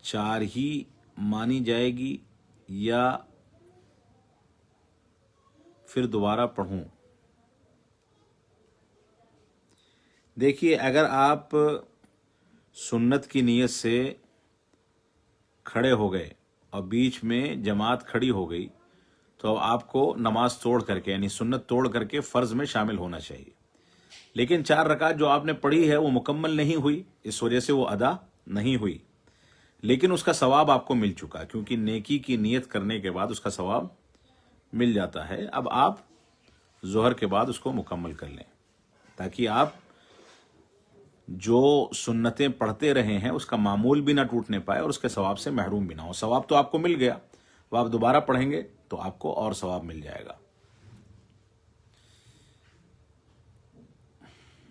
4 ही मानी जाएगी या फिर दोबारा पढ़ूं? देखिए, अगर आप सुन्नत की नीयत से खड़े हो गए और बीच में जमात खड़ी हो गई तो अब आपको नमाज तोड़ करके यानी सुन्नत तोड़ करके फ़र्ज में शामिल होना चाहिए। लेकिन 4 रकात जो आपने पढ़ी है वो मुकम्मल नहीं हुई, इस वजह से वो अदा नहीं हुई, लेकिन उसका सवाब आपको मिल चुका, क्योंकि नेकी की नीयत करने के बाद उसका सवाब मिल जाता है। अब आप ज़ोहर के बाद उसको मुकम्मल कर लें, ताकि आप जो सुन्नतें पढ़ते रहे हैं उसका मामूल भी ना टूटने पाए और उसके सवाब से महरूम भी ना हो। सवाब तो आपको मिल गया, अब आप दोबारा पढ़ेंगे तो आपको और सवाब मिल जाएगा।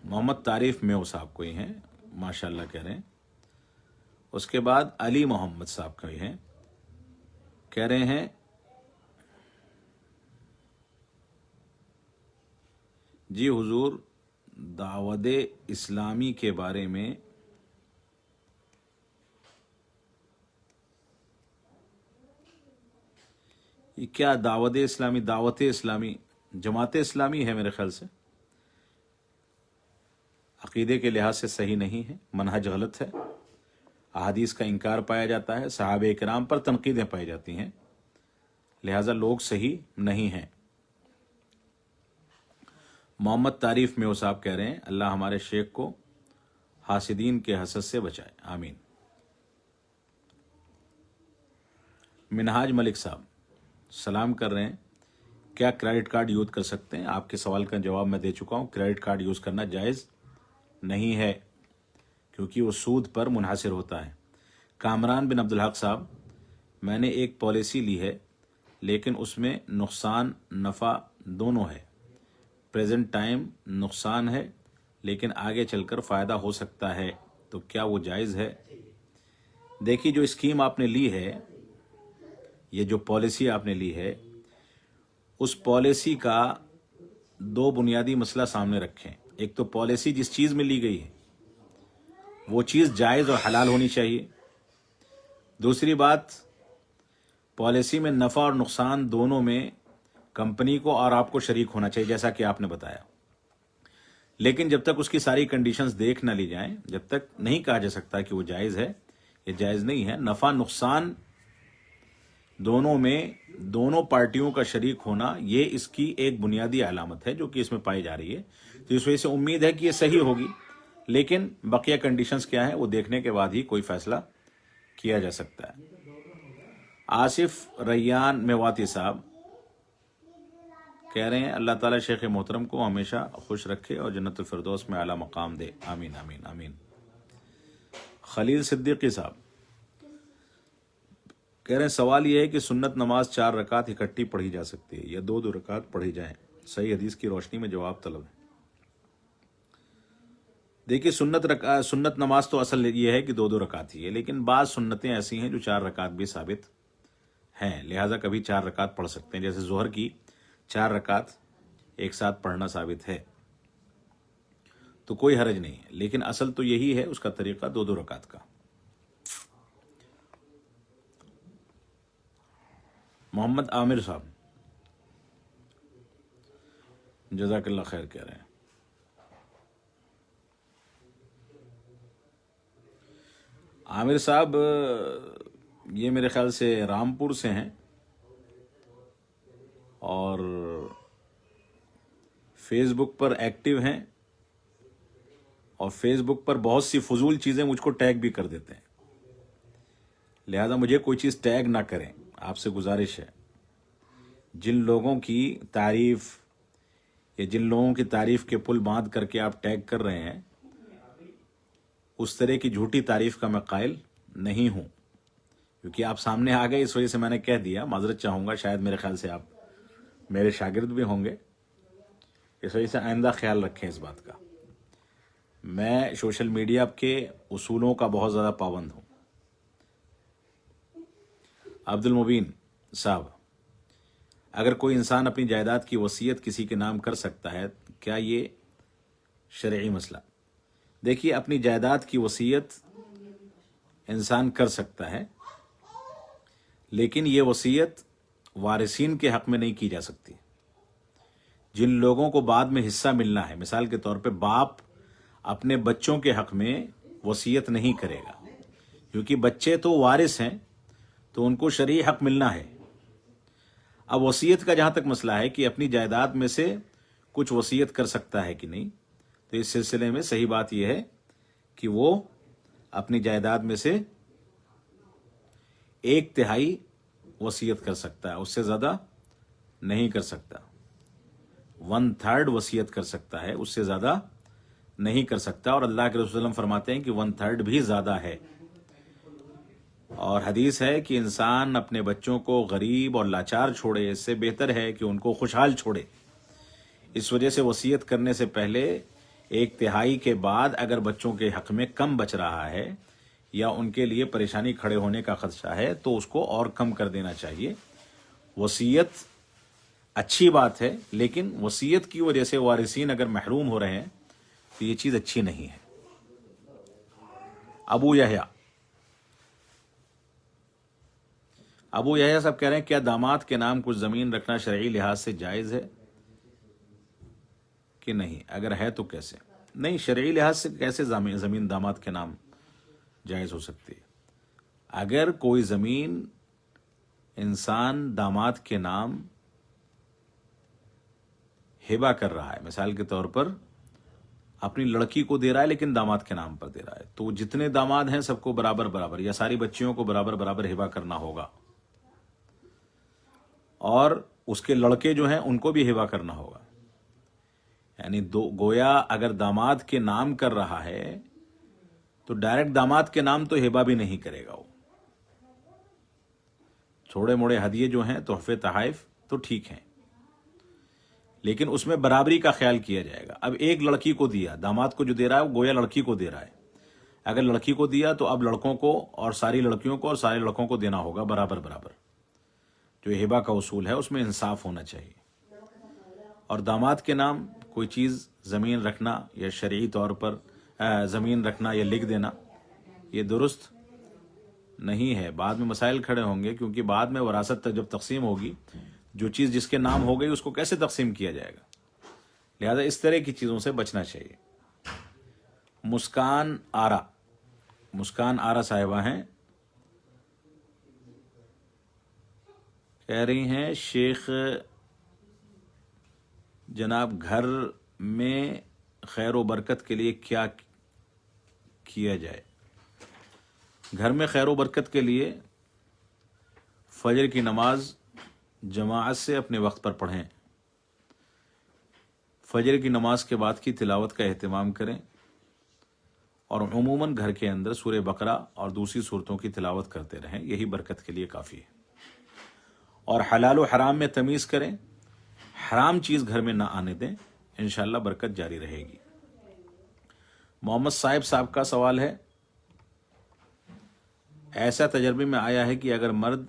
मोहम्मद तारीफ में वो साहब कोई हैं, माशाल्लाह कह रहे हैं। उसके बाद अली मोहम्मद साहब कोई हैं, कह रहे हैं जी हुजूर, दावत इस्लामी के बारे में ये क्या दावत इस्लामी जमात इस्लामी है मेरे ख्याल से, अकीदे के लिहाज से सही नहीं है, मनहज गलत है, अहादीस का इनकार पाया जाता है, सहाबे इकराम पर तनकीदें पाई जाती हैं, लिहाजा लोग सही नहीं हैं। मोहम्मद तारीफ में वो साहब कह रहे हैं अल्लाह हमारे शेख को हासिदीन के हसद से बचाए, आमीन। मिनहाज मलिक साहब सलाम कर रहे हैं, क्या क्रेडिट कार्ड यूज़ कर सकते हैं? आपके सवाल का जवाब मैं दे चुका हूँ, क्रेडिट कार्ड यूज़ करना जायज़ नहीं है, क्योंकि वो सूद पर मुनहसर होता है। कामरान बिन अब्दुल हक साहब, मैंने एक पॉलिसी ली है लेकिन उसमें नुकसान नफ़ा दोनों है, प्रेजेंट टाइम नुकसान है लेकिन आगे चलकर फ़ायदा हो सकता है, तो क्या वो जायज़ है? देखिए, जो स्कीम आपने ली है, ये जो पॉलिसी आपने ली है, उस पॉलिसी का 2 बुनियादी मसला सामने रखें। एक तो पॉलिसी जिस चीज़ में ली गई है वो चीज़ जायज़ और हलाल होनी चाहिए। दूसरी बात, पॉलिसी में नफ़ा और नुकसान दोनों में कंपनी को और आपको शरीक होना चाहिए, जैसा कि आपने बताया। लेकिन जब तक उसकी सारी कंडीशंस देख ना ली जाएं, जब तक नहीं कहा जा सकता कि वो जायज़ है या जायज़ नहीं है। नफ़ा नुकसान दोनों में दोनों पार्टियों का शरीक होना, ये इसकी एक बुनियादी अलामत है जो कि इसमें पाई जा रही है। तो इस वजह से उम्मीद है कि ये सही होगी, लेकिन बकिया कंडीशंस क्या है वो देखने के बाद ही कोई फैसला किया जा सकता है। आसिफ रैयान मेवाती साहब कह रहे हैं अल्लाह ताला शेख मोहतरम को हमेशा खुश रखे और जन्नतुल फिरदौस में आला मकाम दे, आमीन आमीन आमीन। खलील सिद्दीकी साहब कह रहे हैं सवाल यह है कि सुन्नत नमाज 4 रकात इकट्ठी पढ़ी जा सकती है या 2-2 रकात पढ़ी जाएं? सही हदीस की रोशनी में जवाब तलब है। देखिए, सुन्नत नमाज तो असल ये है कि 2-2 रकात ही है, लेकिन बाज़ सुन्नतें ऐसी हैं जो 4 रकात भी साबित हैं, लिहाजा कभी 4 रकात पढ़ सकते हैं। जैसे ज़ोहर की 4 रकात एक साथ पढ़ना साबित है तो कोई हरज नहीं है, लेकिन असल तो यही है उसका तरीका 2-2 रकात का। मोहम्मद आमिर साहब जज़ाकल्लाह खैर कह रहे हैं। आमिर साहब ये मेरे ख्याल से रामपुर से हैं और फेसबुक पर एक्टिव हैं और फेसबुक पर बहुत सी फजूल चीज़ें मुझको टैग भी कर देते हैं, लिहाजा मुझे कोई चीज़ टैग ना करें, आपसे गुजारिश है। जिन लोगों की तारीफ़ या जिन लोगों की तारीफ़ के पुल बांध करके आप टैग कर रहे हैं, उस तरह की झूठी तारीफ़ का मैं कायल नहीं हूँ, क्योंकि आप सामने आ गए इस वजह से मैंने कह दिया। माजरत चाहूँगा, शायद मेरे ख्याल से आप मेरे शागिर्द भी होंगे, इस वजह से आइंदा ख्याल रखें इस बात का। मैं सोशल मीडिया के उसूलों का बहुत ज़्यादा पाबंद हूँ। अब्दुल मुबीन साहब, अगर कोई इंसान अपनी जायदाद की वसीयत किसी के नाम कर सकता है, क्या ये शरई मसला? देखिए, अपनी जायदाद की वसीयत इंसान कर सकता है, लेकिन ये वसीयत वारिसीन के हक में नहीं की जा सकती। जिन लोगों को बाद में हिस्सा मिलना है, मिसाल के तौर पे बाप अपने बच्चों के हक में वसीयत नहीं करेगा, क्योंकि बच्चे तो वारिस हैं, तो उनको शरई हक मिलना है। अब वसीयत का जहां तक मसला है कि अपनी जायदाद में से कुछ वसीयत कर सकता है कि नहीं, तो इस सिलसिले में सही बात यह है कि वो अपनी जायदाद में से 1/3 वसीयत कर सकता है, उससे ज्यादा नहीं कर सकता। 1/3 वसीयत कर सकता है, उससे ज्यादा नहीं कर सकता। और अल्लाह के रसूल सल्लल्लाहु अलैहि वसल्लम फरमाते हैं कि 1/3 भी ज्यादा है। और हदीस है कि इंसान अपने बच्चों को गरीब और लाचार छोड़े, इससे बेहतर है कि उनको खुशहाल छोड़े। इस वजह से वसीयत करने से पहले 1/3 के बाद अगर बच्चों के हक में कम बच रहा है या उनके लिए परेशानी खड़े होने का खदशा है, तो उसको और कम कर देना चाहिए। वसीयत अच्छी बात है, लेकिन वसीयत की वजह से वारिसीन अगर महरूम हो रहे हैं तो ये चीज अच्छी नहीं है। अबू यहया साहब कह रहे हैं, क्या दामाद के नाम कुछ जमीन रखना शरई लिहाज से जायज है कि नहीं? अगर है तो कैसे? नहीं, शरई लिहाज से कैसे जमीन दामाद के नाम जायज हो सकती है? अगर कोई जमीन इंसान दामाद के नाम हिबा कर रहा है, मिसाल के तौर पर अपनी लड़की को दे रहा है लेकिन दामाद के नाम पर दे रहा है, तो जितने दामाद हैं सबको बराबर बराबर या सारी बच्चियों को बराबर बराबर हिबा करना होगा, और उसके लड़के जो हैं उनको भी हिबा करना होगा। यानी गोया अगर दामाद के नाम कर रहा है तो डायरेक्ट दामाद के नाम तो हिबा भी नहीं करेगा वो। थोड़े मोड़े हदिये जो हैं, तोहफे तहाइफ, तो ठीक हैं, लेकिन उसमें बराबरी का ख्याल किया जाएगा। अब एक लड़की को दिया, दामाद को जो दे रहा है वो गोया लड़की को दे रहा है। अगर लड़की को दिया तो अब लड़कों को और सारी लड़कियों को और सारे लड़कों को देना होगा बराबर बराबर। जो हिबा का उसूल है उसमें इंसाफ होना चाहिए। और दामाद के नाम कोई चीज जमीन रखना या शरई तौर पर जमीन रखना या लिख देना, ये दुरुस्त नहीं है। बाद में मसाइल खड़े होंगे, क्योंकि बाद में वरासत जब तकसीम होगी, जो चीज जिसके नाम हो गई उसको कैसे तकसीम किया जाएगा? लिहाजा इस तरह की चीजों से बचना चाहिए। मुस्कान आरा साहिबा हैं, कह रही हैं, शेख जनाब घर में खैर व बरकत के लिए क्या किया जाए? घर में खैर व बरकत के लिए फजर की नमाज जमाअत से अपने वक्त पर पढ़ें। फजर की नमाज के बाद की तिलावत का एहतमाम करें, और उमूमन घर के अंदर सूरह बकरा और दूसरी सूरतों की तिलावत करते रहें, यही बरकत के लिए काफ़ी है। और हलाल व हराम में तमीज़ करें, हराम चीज़ घर में ना आने दें, इंशाअल्लाह बरकत जारी रहेगी। मोहम्मद साहब का सवाल है, ऐसा तजर्बे में आया है कि अगर मर्द